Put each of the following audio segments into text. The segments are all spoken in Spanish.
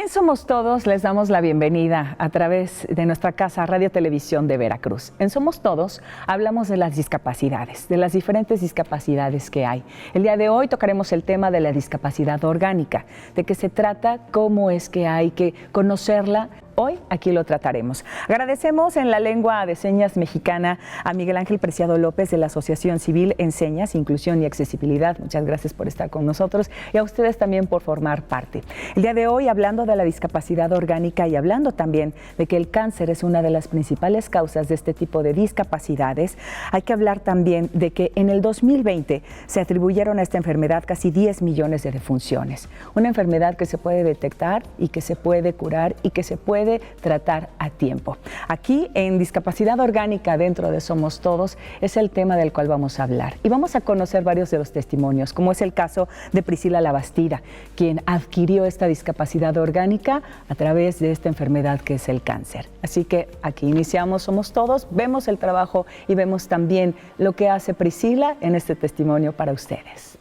En Somos Todos les damos la bienvenida a través de nuestra casa Radio Televisión de Veracruz. En Somos Todos hablamos de las discapacidades, de las diferentes discapacidades que hay. El día de hoy tocaremos el tema de la discapacidad orgánica, de qué se trata, cómo es que hay que conocerla. Hoy aquí lo trataremos. Agradecemos en la lengua de señas mexicana a Miguel Ángel Preciado López de la Asociación Civil en Señas, Inclusión y Accesibilidad. Muchas gracias por estar con nosotros y a ustedes también por formar parte. El día de hoy, hablando de la discapacidad orgánica y hablando también de que el cáncer es una de las principales causas de este tipo de discapacidades, hay que hablar también de que en el 2020 se atribuyeron a esta enfermedad casi 10 millones de defunciones. Una enfermedad que se puede detectar y que se puede curar y que se puede tratar a tiempo. Aquí en Discapacidad Orgánica dentro de Somos Todos es el tema del cual vamos a hablar y vamos a conocer varios de los testimonios, como es el caso de Priscila Labastida, quien adquirió esta discapacidad orgánica a través de esta enfermedad que es el cáncer. Así que aquí iniciamos Somos Todos, vemos el trabajo y vemos también lo que hace Priscila en este testimonio para ustedes.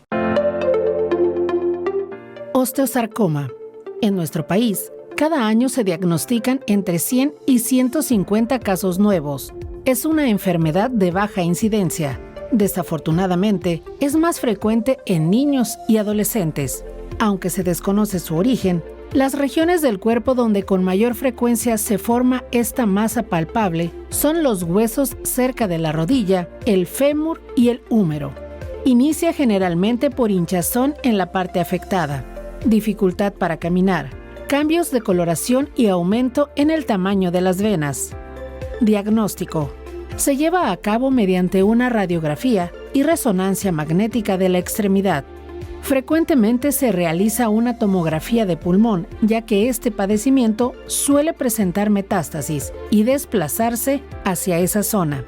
Osteosarcoma. En nuestro país, cada año se diagnostican entre 100 y 150 casos nuevos. Es una enfermedad de baja incidencia. Desafortunadamente, es más frecuente en niños y adolescentes. Aunque se desconoce su origen, las regiones del cuerpo donde con mayor frecuencia se forma esta masa palpable son los huesos cerca de la rodilla, el fémur y el húmero. Inicia generalmente por hinchazón en la parte afectada, dificultad para caminar, cambios de coloración y aumento en el tamaño de las venas. Diagnóstico. Se lleva a cabo mediante una radiografía y resonancia magnética de la extremidad. Frecuentemente se realiza una tomografía de pulmón, ya que este padecimiento suele presentar metástasis y desplazarse hacia esa zona.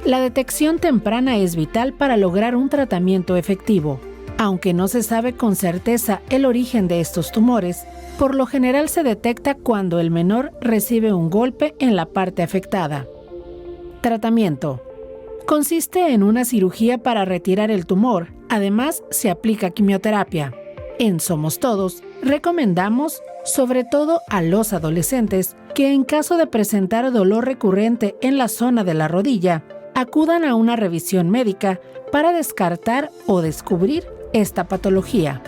La detección temprana es vital para lograr un tratamiento efectivo. Aunque no se sabe con certeza el origen de estos tumores, por lo general se detecta cuando el menor recibe un golpe en la parte afectada. Tratamiento. Consiste en una cirugía para retirar el tumor, además se aplica quimioterapia. En Somos Todos, recomendamos, sobre todo a los adolescentes, que en caso de presentar dolor recurrente en la zona de la rodilla, acudan a una revisión médica para descartar o descubrir esta patología.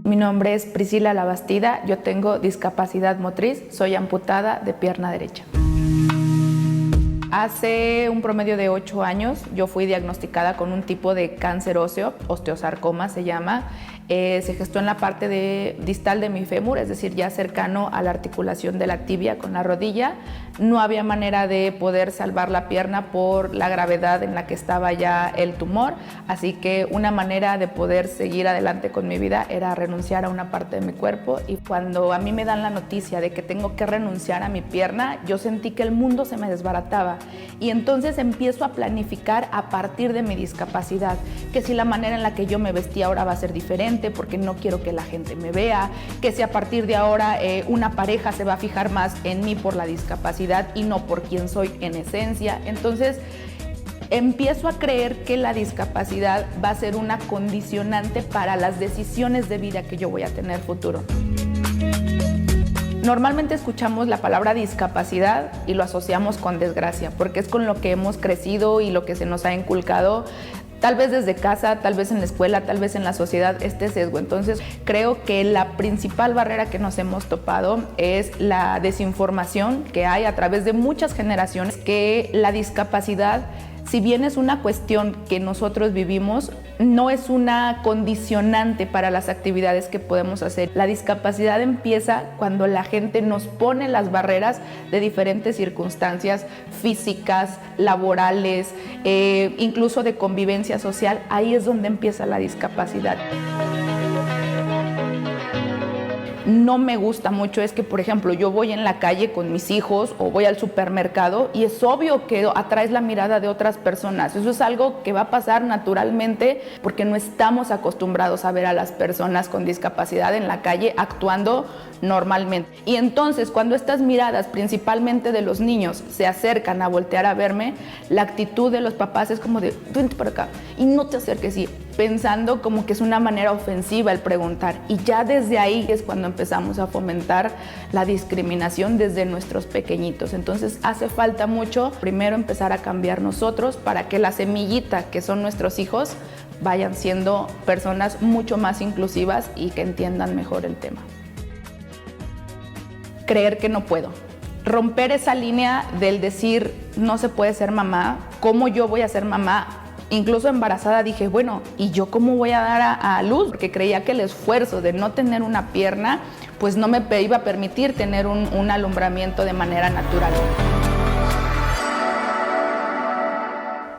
Mi nombre es Priscila Labastida, yo tengo discapacidad motriz, soy amputada de pierna derecha. Hace un promedio de 8 años yo fui diagnosticada con un tipo de cáncer óseo, osteosarcoma se llama. Se gestó en la parte distal de mi fémur, es decir, ya cercano a la articulación de la tibia con la rodilla. No había manera de poder salvar la pierna por la gravedad en la que estaba ya el tumor, así que una manera de poder seguir adelante con mi vida era renunciar a una parte de mi cuerpo. Y cuando a mí me dan la noticia de que tengo que renunciar a mi pierna, yo sentí que el mundo se me desbarataba y entonces empiezo a planificar a partir de mi discapacidad, que si la manera en la que yo me vestía ahora va a ser diferente, porque no quiero que la gente me vea, que si a partir de ahora una pareja se va a fijar más en mí por la discapacidad y no por quién soy en esencia. Entonces empiezo a creer que la discapacidad va a ser una condicionante para las decisiones de vida que yo voy a tener futuro. Normalmente escuchamos la palabra discapacidad y lo asociamos con desgracia, porque es con lo que hemos crecido y lo que se nos ha inculcado. Tal vez desde casa, tal vez en la escuela, tal vez en la sociedad, este sesgo. Entonces, creo que la principal barrera que nos hemos topado es la desinformación que hay a través de muchas generaciones, que la discapacidad, si bien es una cuestión que nosotros vivimos, no es una condicionante para las actividades que podemos hacer. La discapacidad empieza cuando la gente nos pone las barreras de diferentes circunstancias físicas, laborales, incluso de convivencia social. Ahí es donde empieza la discapacidad. no me gusta mucho es que, por ejemplo, yo voy en la calle con mis hijos o voy al supermercado y es obvio que atraes la mirada de otras personas. Eso es algo que va a pasar naturalmente porque no estamos acostumbrados a ver a las personas con discapacidad en la calle actuando normalmente. Y entonces, cuando estas miradas, principalmente de los niños, se acercan a voltear a verme, la actitud de los papás es como de, vente para acá y no te acerques, y pensando como que es una manera ofensiva el preguntar. Y ya desde ahí es cuando empezamos a fomentar la discriminación desde nuestros pequeñitos. Entonces hace falta mucho, primero empezar a cambiar nosotros para que la semillita que son nuestros hijos vayan siendo personas mucho más inclusivas y que entiendan mejor el tema. Creer que no puedo. Romper esa línea del decir no se puede ser mamá, ¿cómo yo voy a ser mamá? Incluso embarazada dije, bueno, ¿y yo cómo voy a dar a luz? Porque creía que el esfuerzo de no tener una pierna, pues no me iba a permitir tener un alumbramiento de manera natural.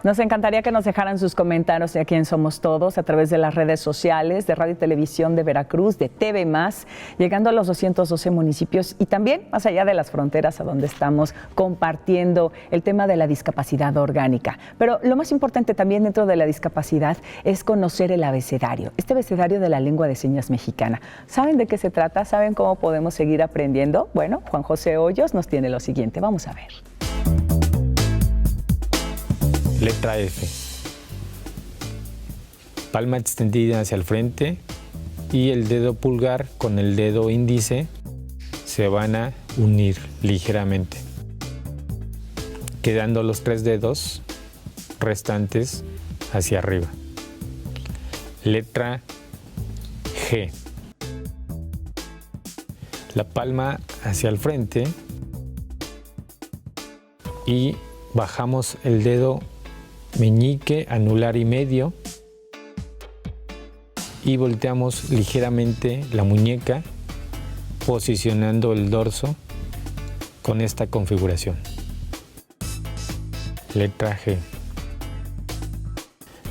Nos encantaría que nos dejaran sus comentarios de aquí en Somos Todos a través de las redes sociales de Radio y Televisión de Veracruz, de TV+, llegando a los 212 municipios y también más allá de las fronteras a donde estamos compartiendo el tema de la discapacidad orgánica. Pero lo más importante también dentro de la discapacidad es conocer el abecedario, este abecedario de la lengua de señas mexicana. ¿Saben de qué se trata? ¿Saben cómo podemos seguir aprendiendo? Bueno, Juan José Hoyos nos tiene lo siguiente. Vamos a ver. Letra F. Palma extendida hacia el frente y el dedo pulgar con el dedo índice se van a unir ligeramente, quedando los 3 dedos restantes hacia arriba. Letra G. La palma hacia el frente y bajamos el dedo meñique, anular y medio y volteamos ligeramente la muñeca posicionando el dorso con esta configuración. Letra G.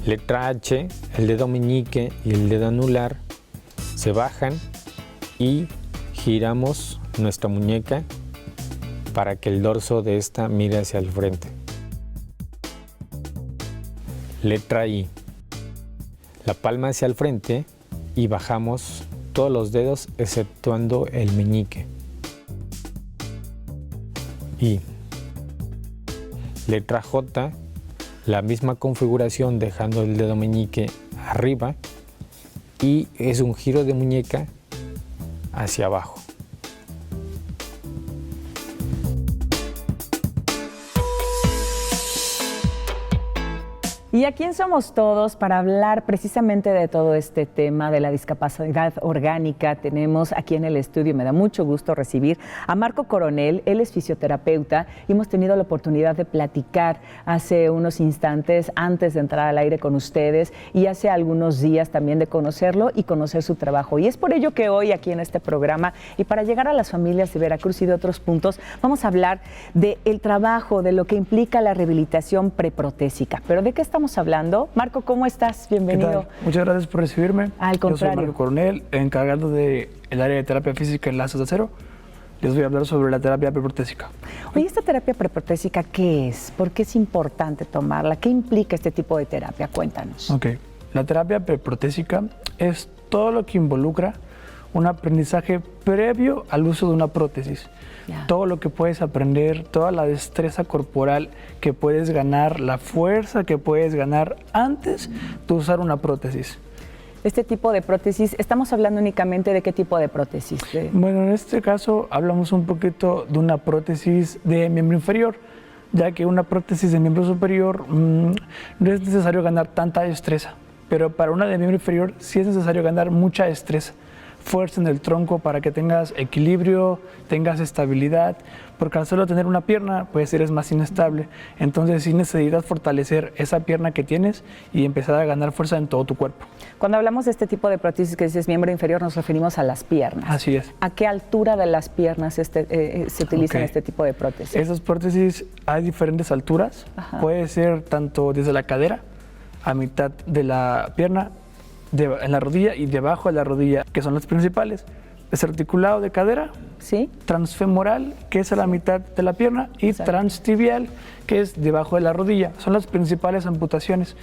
Letra H, el dedo meñique y el dedo anular se bajan y giramos nuestra muñeca para que el dorso de esta mire hacia el frente. Letra I. La palma hacia el frente y bajamos todos los dedos exceptuando el meñique. I. Letra J. La misma configuración dejando el dedo meñique arriba y es un giro de muñeca hacia abajo. Y aquí en Somos Todos, para hablar precisamente de todo este tema de la discapacidad orgánica, tenemos aquí en el estudio, me da mucho gusto recibir a Marco Coronel. Él es fisioterapeuta y hemos tenido la oportunidad de platicar hace unos instantes antes de entrar al aire con ustedes y hace algunos días también de conocerlo y conocer su trabajo. Y es por ello que hoy aquí en este programa y para llegar a las familias de Veracruz y de otros puntos, vamos a hablar del trabajo, de lo que implica la rehabilitación preprotésica. ¿Pero de qué estamos hablando? Marco, ¿cómo estás? Bienvenido. Muchas gracias por recibirme. Al contrario. Yo soy Marco Coronel, encargado del área de terapia física en Lazos de Acero. Les voy a hablar sobre la terapia preprotésica. Oye, ¿esta terapia preprotésica qué es? ¿Por qué es importante tomarla? ¿Qué implica este tipo de terapia? Cuéntanos. Ok. La terapia preprotésica es todo lo que involucra un aprendizaje previo al uso de una prótesis. Ya. Todo lo que puedes aprender, toda la destreza corporal que puedes ganar, la fuerza que puedes ganar antes de usar una prótesis. Este tipo de prótesis, ¿estamos hablando únicamente de qué tipo de prótesis? Bueno, en este caso hablamos un poquito de una prótesis de miembro inferior, ya que una prótesis de miembro superior no es necesario ganar tanta destreza, pero para una de miembro inferior sí es necesario ganar mucha destreza. Fuerza en el tronco para que tengas equilibrio, tengas estabilidad, porque al solo tener una pierna, pues eres más inestable. Entonces sí necesitas fortalecer esa pierna que tienes y empezar a ganar fuerza en todo tu cuerpo. Cuando hablamos de este tipo de prótesis que dices miembro inferior, nos referimos a las piernas. Así es. ¿A qué altura de las piernas se utilizan este tipo de prótesis? Esas prótesis hay diferentes alturas. Ajá. Puede ser tanto desde la cadera a mitad de la pierna, en la rodilla y debajo de la rodilla, que son las principales, desarticulado de cadera, ¿Sí? transfemoral, que es a la mitad de la pierna, y Exacto. transtibial, que es debajo de la rodilla. Son las principales amputaciones.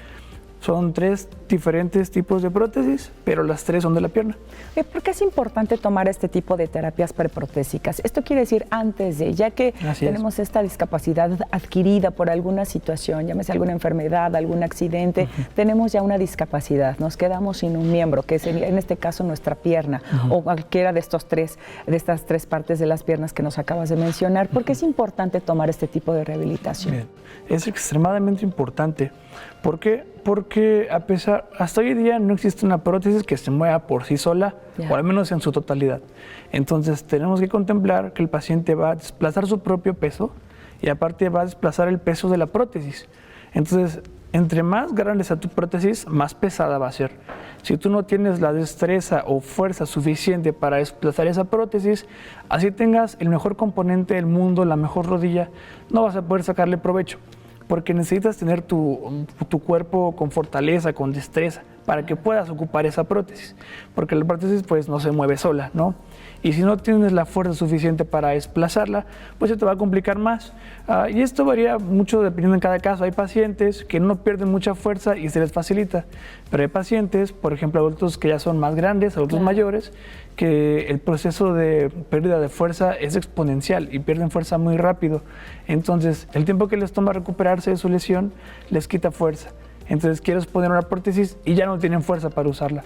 Son 3 diferentes tipos de prótesis, pero las 3 son de la pierna. ¿Por qué es importante tomar este tipo de terapias preprotésicas? Esto quiere decir antes de, ya que Así es. tenemos esta discapacidad adquirida por alguna situación, llámese alguna enfermedad, algún accidente, tenemos ya una discapacidad, nos quedamos sin un miembro, que sería en este caso nuestra pierna, o cualquiera de estas 3 partes de las piernas que nos acabas de mencionar. ¿Por qué es importante tomar este tipo de rehabilitación? Bien. Es extremadamente importante. ¿Por qué? Porque hasta hoy día no existe una prótesis que se mueva por sí sola, Ya. o al menos en su totalidad. Entonces tenemos que contemplar que el paciente va a desplazar su propio peso y aparte va a desplazar el peso de la prótesis. Entonces, entre más grande sea tu prótesis, más pesada va a ser. Si tú no tienes la destreza o fuerza suficiente para desplazar esa prótesis, así tengas el mejor componente del mundo, la mejor rodilla, no vas a poder sacarle provecho, porque necesitas tener tu cuerpo con fortaleza, con destreza, para que puedas ocupar esa prótesis, porque la prótesis pues no se mueve sola, ¿no? Y si no tienes la fuerza suficiente para desplazarla, pues se te va a complicar más. Y esto varía mucho dependiendo en cada caso. Hay pacientes que no pierden mucha fuerza y se les facilita, pero hay pacientes, por ejemplo, adultos que ya son más grandes, adultos mayores, que el proceso de pérdida de fuerza es exponencial y pierden fuerza muy rápido. Entonces, el tiempo que les toma recuperarse de su lesión les quita fuerza. Entonces, quieres poner una prótesis y ya no tienen fuerza para usarla.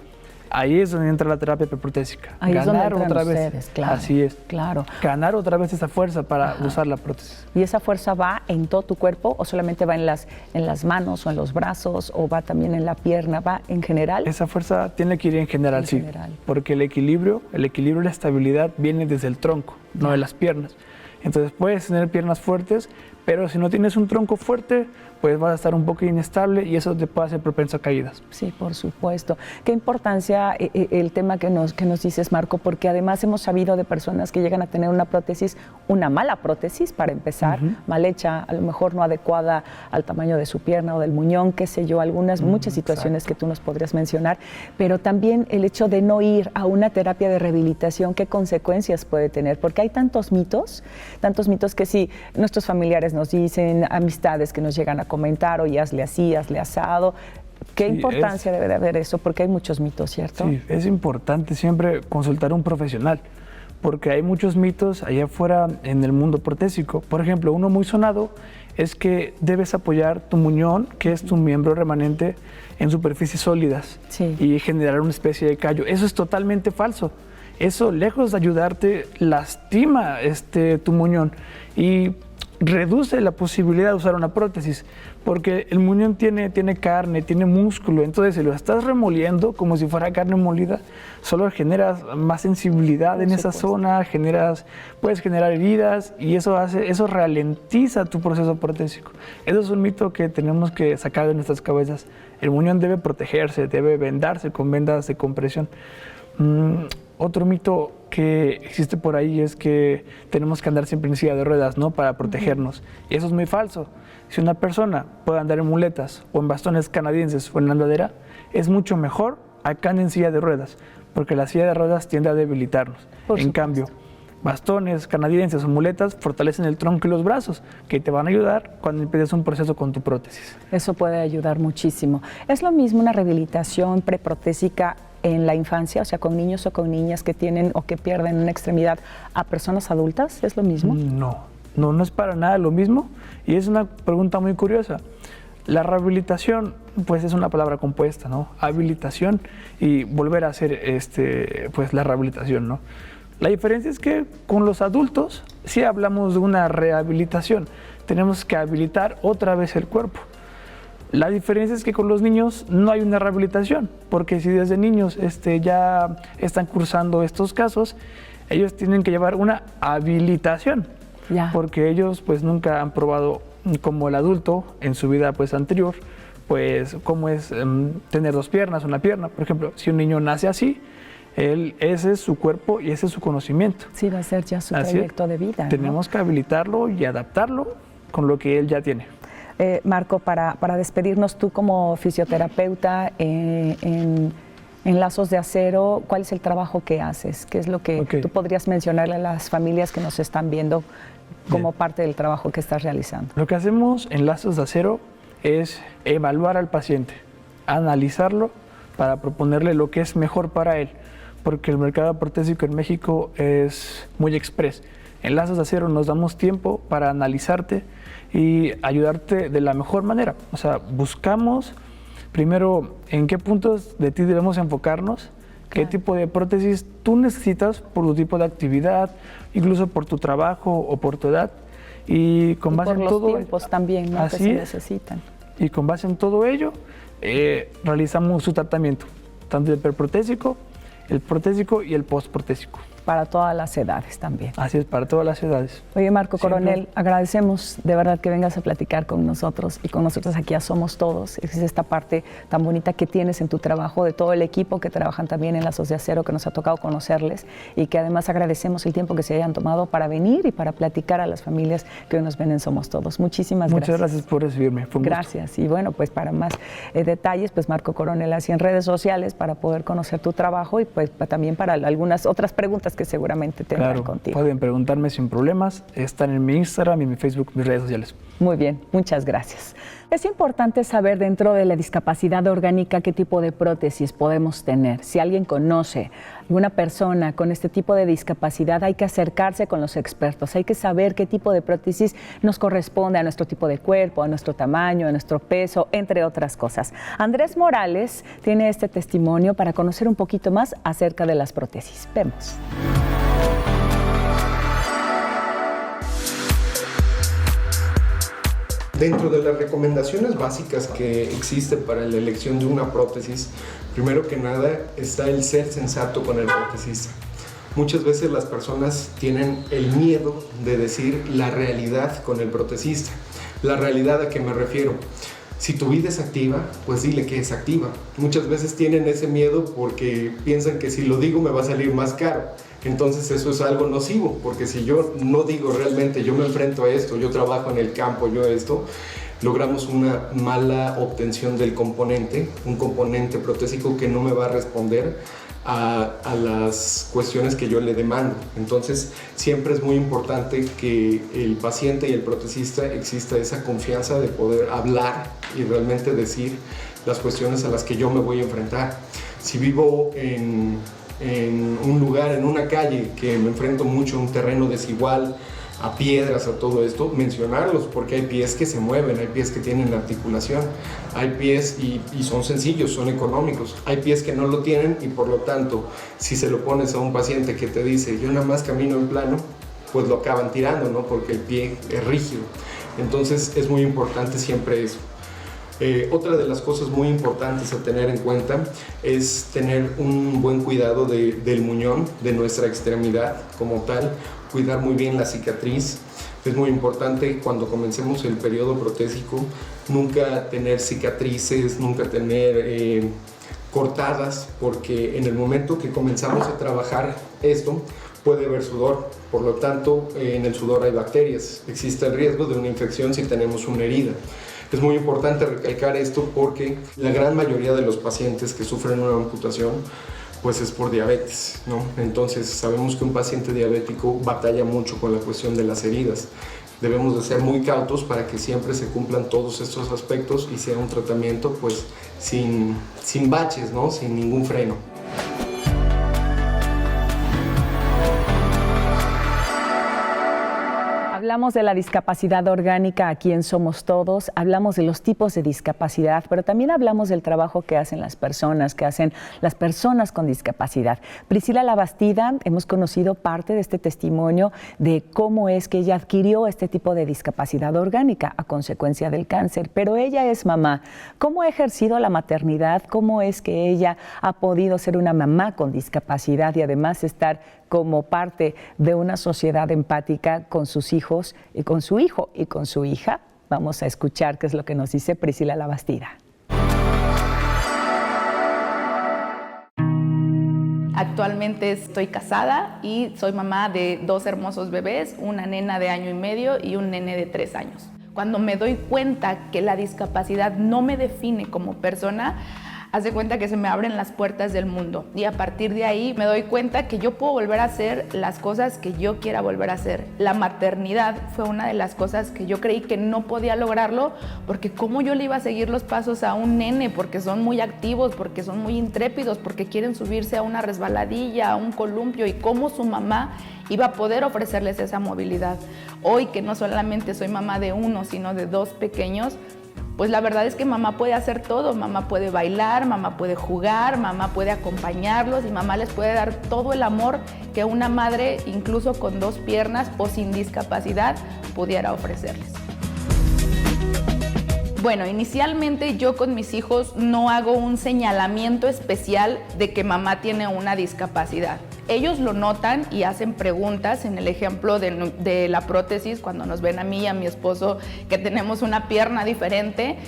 Ahí es donde entra la terapia preprotésica. Ahí es donde Ganar entran otra vez. ustedes, claro. Así es. Claro. Ganar otra vez esa fuerza para usar la prótesis. ¿Y esa fuerza va en todo tu cuerpo o solamente va en las manos o en los brazos o va también en la pierna? ¿Va en general? Esa fuerza tiene que ir en general, En sí. general. Porque el equilibrio y la estabilidad viene desde el tronco, no de las piernas. Entonces puedes tener piernas fuertes, pero si no tienes un tronco fuerte, pues vas a estar un poco inestable y eso te puede hacer propenso a caídas. Sí, por supuesto. Qué importancia el tema que nos dices, Marco, porque además hemos sabido de personas que llegan a tener una prótesis, una mala prótesis para empezar, mal hecha, a lo mejor no adecuada al tamaño de su pierna o del muñón, qué sé yo, muchas situaciones que tú nos podrías mencionar, pero también el hecho de no ir a una terapia de rehabilitación, qué consecuencias puede tener, porque hay tantos mitos que sí, nuestros familiares nos dicen, amistades que nos llegan a comentar, oye, hazle así, hazle asado. ¿Qué importancia debe de haber eso? Porque hay muchos mitos, ¿cierto? Sí, es importante siempre consultar a un profesional, porque hay muchos mitos allá afuera en el mundo protésico. Por ejemplo, uno muy sonado es que debes apoyar tu muñón, que es tu miembro remanente, en superficies sólidas y generar una especie de callo. Eso es totalmente falso. Eso, lejos de ayudarte, lastima tu muñón y reduce la posibilidad de usar una prótesis, porque el muñón tiene carne, tiene músculo, entonces si lo estás remoliendo como si fuera carne molida, solo generas más sensibilidad en esa zona, puedes generar heridas y eso ralentiza tu proceso protésico. Eso es un mito que tenemos que sacar de nuestras cabezas. El muñón debe protegerse, debe vendarse con vendas de compresión. Otro mito que existe por ahí es que tenemos que andar siempre en silla de ruedas, ¿no? Para protegernos. Y eso es muy falso. Si una persona puede andar en muletas o en bastones canadienses o en andadera, es mucho mejor a que ande en silla de ruedas, porque la silla de ruedas tiende a debilitarnos. En cambio, bastones canadienses o muletas fortalecen el tronco y los brazos, que te van a ayudar cuando empieces un proceso con tu prótesis. Eso puede ayudar muchísimo. ¿Es lo mismo una rehabilitación preprotésica en la infancia, o sea, con niños o con niñas que tienen o que pierden una extremidad, a personas adultas? ¿Es lo mismo? No es para nada lo mismo y es una pregunta muy curiosa. La rehabilitación, pues es una palabra compuesta, ¿no? Habilitación y volver a hacer pues la rehabilitación, ¿no? La diferencia es que con los adultos sí hablamos de una rehabilitación, tenemos que habilitar otra vez el cuerpo. La diferencia es que con los niños no hay una rehabilitación, porque si desde niños ya están cursando estos casos, ellos tienen que llevar una habilitación, porque ellos pues nunca han probado como el adulto en su vida pues anterior, pues cómo es tener 2 piernas, una pierna. Por ejemplo, si un niño nace así, ese es su cuerpo y ese es su conocimiento. Sí, va a ser ya su trayecto de vida, ¿no? Tenemos que habilitarlo y adaptarlo con lo que él ya tiene. Marco, para despedirnos, tú como fisioterapeuta en En Lazos de Acero, ¿cuál es el trabajo que haces? ¿Qué es lo que tú podrías mencionarle a las familias que nos están viendo como parte del trabajo que estás realizando? Lo que hacemos en Lazos de Acero es evaluar al paciente, analizarlo para proponerle lo que es mejor para él, porque el mercado protésico en México es muy express. En Lazos de Acero nos damos tiempo para analizarte y ayudarte de la mejor manera. O sea, buscamos primero en qué puntos de ti debemos enfocarnos, qué tipo de prótesis tú necesitas por tu tipo de actividad, incluso por tu trabajo o por tu edad. Y con base en todo, por los tiempos también, ¿no?, que se necesitan. Y con base en todo ello, realizamos su tratamiento, tanto el preprotésico, el protésico y el postprotésico. Para todas las edades también. Así es, para todas las edades. Oye, Marco Coronel, agradecemos de verdad que vengas a platicar con nosotros y con nosotros aquí a Somos Todos. Es esta parte tan bonita que tienes en tu trabajo, de todo el equipo que trabajan también en Lazos de Acero, que nos ha tocado conocerles, y que además agradecemos el tiempo que se hayan tomado para venir y para platicar a las familias que hoy nos ven en Somos Todos. Muchísimas gracias. Muchas gracias por recibirme. Fue un gracias. gusto. Y bueno, pues para más detalles, pues Marco Coronel, así en redes sociales para poder conocer tu trabajo y pues también para algunas otras preguntas que seguramente tendrán contigo. Pueden preguntarme sin problemas. Están en mi Instagram y mi Facebook, mis redes sociales. Muy bien, muchas gracias. Es importante saber dentro de la discapacidad orgánica qué tipo de prótesis podemos tener. Si alguien conoce alguna persona con este tipo de discapacidad, hay que acercarse con los expertos, hay que saber qué tipo de prótesis nos corresponde a nuestro tipo de cuerpo, a nuestro tamaño, a nuestro peso, entre otras cosas. Andrés Morales tiene este testimonio para conocer un poquito más acerca de las prótesis. Vemos. Dentro de las recomendaciones básicas que existen para la elección de una prótesis, primero que nada está el ser sensato con el protesista. Muchas veces las personas tienen el miedo de decir la realidad con el protesista. La realidad, ¿a qué me refiero? Si tu vida es activa, pues dile que es activa. Muchas veces tienen ese miedo porque piensan que si lo digo me va a salir más caro. Entonces eso es algo nocivo, porque si yo no digo realmente, yo me enfrento a esto, yo trabajo en el campo, yo esto, logramos una mala obtención del componente, un componente protésico que no me va a responder a las cuestiones que yo le demando. Entonces siempre es muy importante que el paciente y el protesista exista esa confianza de poder hablar y realmente decir las cuestiones a las que yo me voy a enfrentar. Si vivo en un lugar, en una calle que me enfrento mucho a un terreno desigual, a piedras, a todo esto, mencionarlos, porque hay pies que se mueven, hay pies que tienen articulación, hay pies y son sencillos, son económicos, hay pies que no lo tienen y por lo tanto, si se lo pones a un paciente que te dice, yo nada más camino en plano, pues lo acaban tirando, ¿no? Porque el pie es rígido. Entonces es muy importante siempre eso. Otra de las cosas muy importantes a tener en cuenta es tener un buen cuidado del muñón, de nuestra extremidad como tal, cuidar muy bien la cicatriz. Es muy importante cuando comencemos el periodo protésico nunca tener cicatrices, nunca tener cortadas, porque en el momento que comenzamos a trabajar esto puede haber sudor, por lo tanto en el sudor hay bacterias, existe el riesgo de una infección si tenemos una herida. Es muy importante recalcar esto porque la gran mayoría de los pacientes que sufren una amputación pues es por diabetes, ¿no? Entonces sabemos que un paciente diabético batalla mucho con la cuestión de las heridas. Debemos de ser muy cautos para que siempre se cumplan todos estos aspectos y sea un tratamiento pues sin baches, ¿no? Sin ningún freno. Hablamos de la discapacidad orgánica aquí en Somos Todos, hablamos de los tipos de discapacidad, pero también hablamos del trabajo que hacen las personas con discapacidad. Priscila Labastida, hemos conocido parte de este testimonio de cómo es que ella adquirió este tipo de discapacidad orgánica a consecuencia del cáncer, pero ella es mamá. ¿Cómo ha ejercido la maternidad? ¿Cómo es que ella ha podido ser una mamá con discapacidad y además estar como parte de una sociedad empática con sus hijos y con su hijo y con su hija? Vamos a escuchar qué es lo que nos dice Priscila Labastida. Actualmente estoy casada y soy mamá de 2 hermosos bebés, una nena de 1 año y medio y un nene de 3 años. Cuando me doy cuenta que la discapacidad no me define como persona, haz de cuenta que se me abren las puertas del mundo. Y a partir de ahí me doy cuenta que yo puedo volver a hacer las cosas que yo quiera volver a hacer. La maternidad fue una de las cosas que yo creí que no podía lograrlo, porque cómo yo le iba a seguir los pasos a un nene, porque son muy activos, porque son muy intrépidos, porque quieren subirse a una resbaladilla, a un columpio, y cómo su mamá iba a poder ofrecerles esa movilidad. Hoy que no solamente soy mamá de uno, sino de 2 pequeños, pues la verdad es que mamá puede hacer todo. Mamá puede bailar, mamá puede jugar, mamá puede acompañarlos y mamá les puede dar todo el amor que una madre, incluso con 2 piernas o sin discapacidad, pudiera ofrecerles. Bueno, inicialmente yo con mis hijos no hago un señalamiento especial de que mamá tiene una discapacidad. Ellos lo notan y hacen preguntas. En el ejemplo de la prótesis, cuando nos ven a mí y a mi esposo que tenemos una pierna diferente,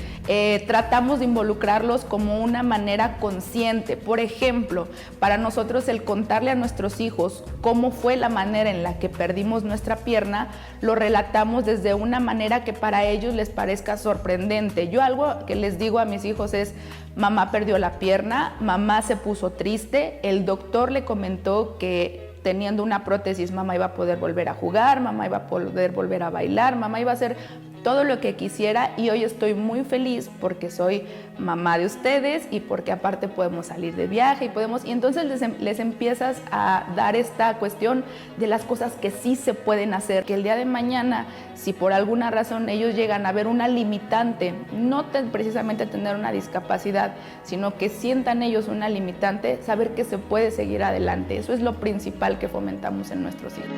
tratamos de involucrarlos como una manera consciente. Por ejemplo, para nosotros el contarle a nuestros hijos cómo fue la manera en la que perdimos nuestra pierna, lo relatamos desde una manera que para ellos les parezca sorprendente. Yo algo que les digo a mis hijos es: mamá perdió la pierna, mamá se puso triste, el doctor le comentó que teniendo una prótesis mamá iba a poder volver a jugar, mamá iba a poder volver a bailar, mamá iba a hacer todo lo que quisiera, y hoy estoy muy feliz porque soy mamá de ustedes y porque aparte podemos salir de viaje y entonces les empiezas a dar esta cuestión de las cosas que sí se pueden hacer, que el día de mañana, si por alguna razón ellos llegan a ver una limitante, no precisamente tener una discapacidad, sino que sientan ellos una limitante, saber que se puede seguir adelante. Eso es lo principal que fomentamos en nuestros hijos.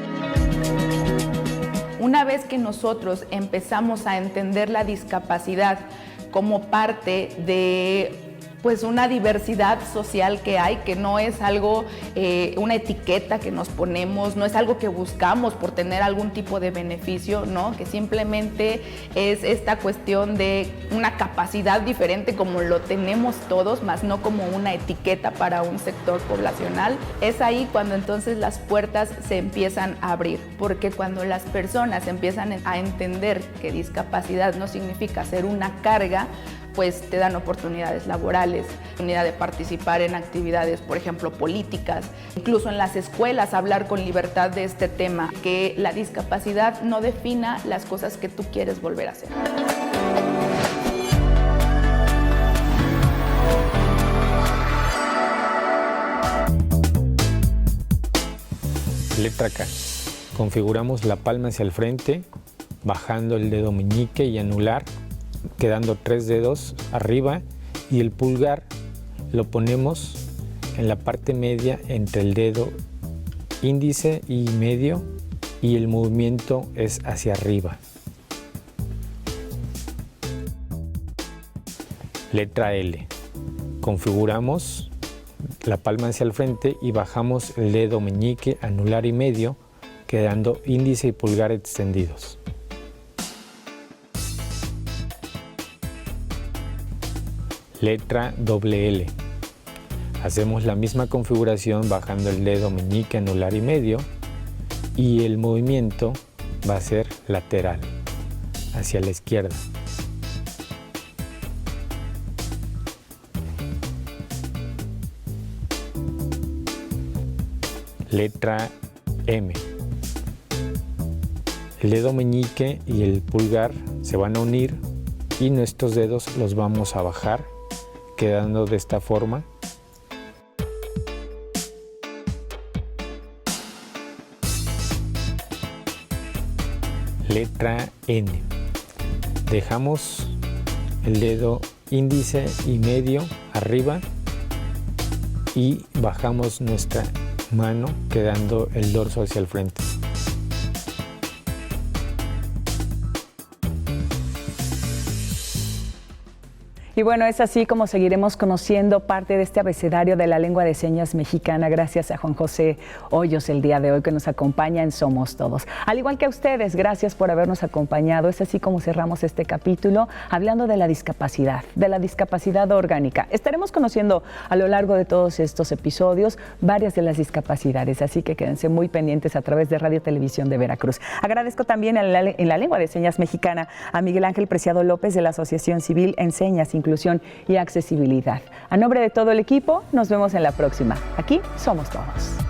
Una vez que nosotros empezamos a entender la discapacidad como parte de una diversidad social que hay, que no es algo, una etiqueta que nos ponemos, no es algo que buscamos por tener algún tipo de beneficio, ¿no? Que simplemente es esta cuestión de una capacidad diferente como lo tenemos todos, más no como una etiqueta para un sector poblacional. Es ahí cuando entonces las puertas se empiezan a abrir, porque cuando las personas empiezan a entender que discapacidad no significa ser una carga, pues te dan oportunidades laborales, oportunidad de participar en actividades, por ejemplo, políticas, incluso en las escuelas hablar con libertad de este tema, que la discapacidad no defina las cosas que tú quieres volver a hacer. Letra K. Configuramos la palma hacia el frente, bajando el dedo meñique y anular, quedando 3 dedos arriba, y el pulgar lo ponemos en la parte media entre el dedo índice y medio, y el movimiento es hacia arriba. Letra L. Configuramos la palma hacia el frente y bajamos el dedo meñique, anular y medio, quedando índice y pulgar extendidos. Letra L. Hacemos la misma configuración bajando el dedo meñique, anular y medio, y el movimiento va a ser lateral, hacia la izquierda. Letra M. El dedo meñique y el pulgar se van a unir y nuestros dedos los vamos a bajar, quedando de esta forma. Letra N. Dejamos el dedo índice y medio arriba y bajamos nuestra mano, quedando el dorso hacia el frente. Y bueno, es así como seguiremos conociendo parte de este abecedario de la lengua de señas mexicana, gracias a Juan José Hoyos el día de hoy, que nos acompaña en Somos Todos. Al igual que a ustedes, gracias por habernos acompañado. Es así como cerramos este capítulo hablando de la discapacidad orgánica. Estaremos conociendo a lo largo de todos estos episodios varias de las discapacidades, así que quédense muy pendientes a través de Radio Televisión de Veracruz. Agradezco también en la lengua de señas mexicana a Miguel Ángel Preciado López de la Asociación Civil en Señas inclusión y accesibilidad. A nombre de todo el equipo, nos vemos en la próxima. Aquí somos todos.